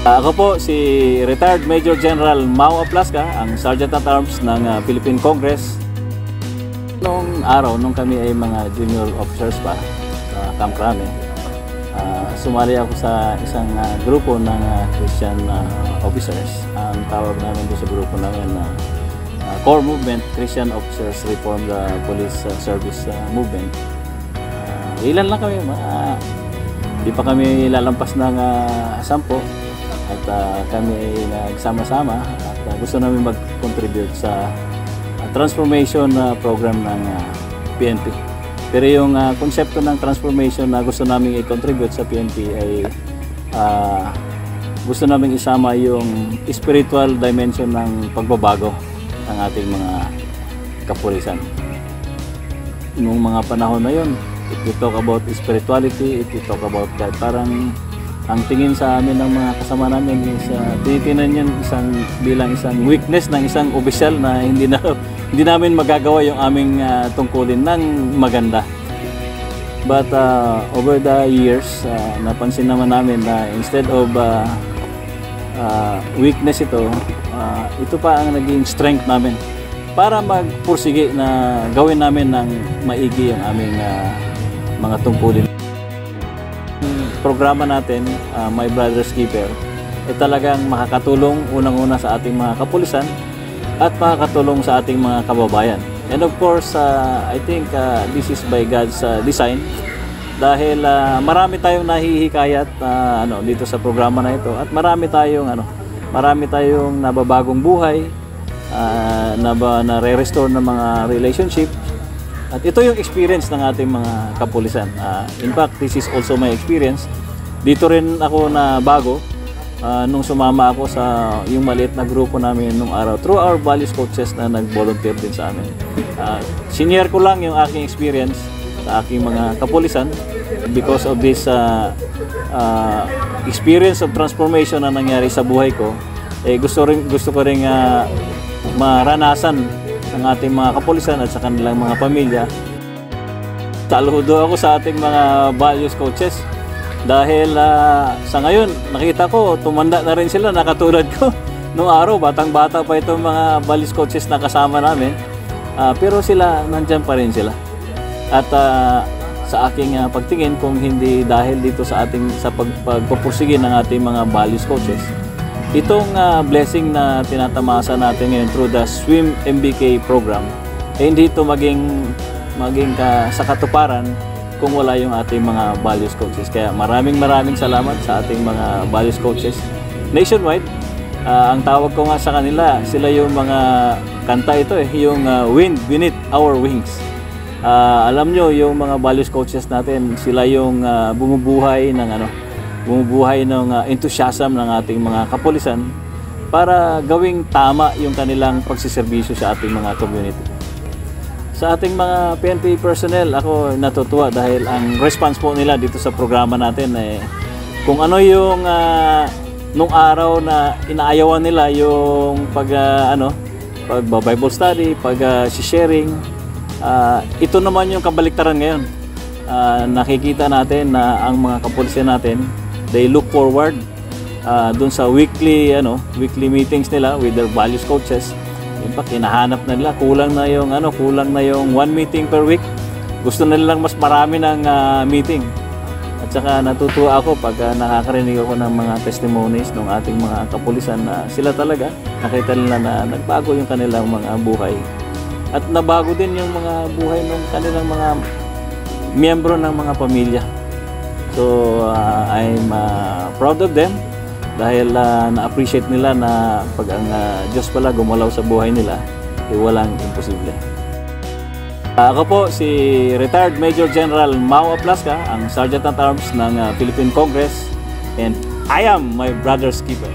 Ako po si retired Major General Mau Aplasca, ang Sergeant at Arms ng Philippine Congress. Noong araw, nung kami ay mga junior officers pa sa Camp Crame, sumali ako sa isang grupo ng Christian officers. Ang tawag namin doon sa grupo namin na Core Movement, Christian Officers Reform the Police Service Movement. Ilan lang kami, di pa kami lalampas ng 10. At kami ay nagsama-sama at gusto namin mag-contribute sa transformation program ng PNP. Pero yung konsepto ng transformation na gusto namin i-contribute sa PNP ay gusto namin isama yung spiritual dimension ng pagbabago ng ating mga kapulisan. Noong mga panahon na yun, if we talk about spirituality, if we talk about that, parang ang tingin sa amin ng mga kasama namin is tinitingnan yan bilang isang weakness ng isang opisyal na hindi namin magagawa yung aming tungkulin ng maganda. But over the years, napansin naman namin na instead of weakness ito pa ang naging strength namin para magpursige na gawin namin ng maigi ang aming mga tungkulin. Programa natin, My Brother's Keeper, ay talagang makakatulong unang-una sa ating mga kapulisan at makakatulong sa ating mga kababayan. And of course, I think this is by God's design dahil marami tayong nahihikayat dito sa programa na ito at marami tayong nababagong buhay, na-restore ng mga relationship. At ito yung experience ng ating mga kapulisan. In fact, this is also my experience. Dito rin ako na bago nung sumama ako sa yung maliit na grupo namin nung araw through our values coaches na nag-volunteer din sa amin. Sinare ko lang yung aking experience sa aking mga kapulisan because of this experience of transformation na nangyari sa buhay ko. Gusto ko rin maranasan ng ating mga kapulisan at sa kanilang mga pamilya. Saludo ako sa ating mga values coaches dahil sa ngayon nakita ko tumanda na rin sila, nakatulad ko noong araw, batang-bata pa itong mga values coaches na kasama namin, pero sila nandyan pa rin sila. At sa aking pagtingin, kung hindi dahil dito sa pagpupursige ng ating mga values coaches, itong blessing na tinatamasa natin ngayon through the SWIM MBK program, hindi ito maging sa katuparan kung wala yung ating mga values coaches. Kaya maraming salamat sa ating mga values coaches nationwide. Ang tawag ko nga sa kanila, sila yung mga kanta ito yung wind beneath our wings. Alam nyo, yung mga values coaches natin, sila yung bumubuhay ng enthusiasm ng ating mga kapulisan para gawing tama yung kanilang pagsiservisyo sa ating mga community. Sa ating mga PNP personnel, ako natutuwa dahil ang response po nila dito sa programa natin kung ano yung nung araw na inaayawan nila yung pag Bible study, sharing, ito naman yung kabaliktaran ngayon. Nakikita natin na ang mga kapulisan natin, they look forward dun sa weekly meetings nila with their values coaches. In fact, hinahanap na nila, kulang na yung 1 meeting per week. Gusto na nilang mas marami ng meeting. At saka natutuwa ako pag nakakarinig ako ng mga testimonies ng ating mga kapulisan na sila talaga, nakita nila na nagbago yung kanilang mga buhay. At nabago din yung mga buhay ng kanilang mga miyembro ng mga pamilya. So I'm proud of them dahil na-appreciate nila na pag ang Diyos pala gumalaw sa buhay nila, walang imposible. Ako po si retired Major General Mau Aplasca, ang Sergeant at Arms ng Philippine Congress, and I am my brother's keeper.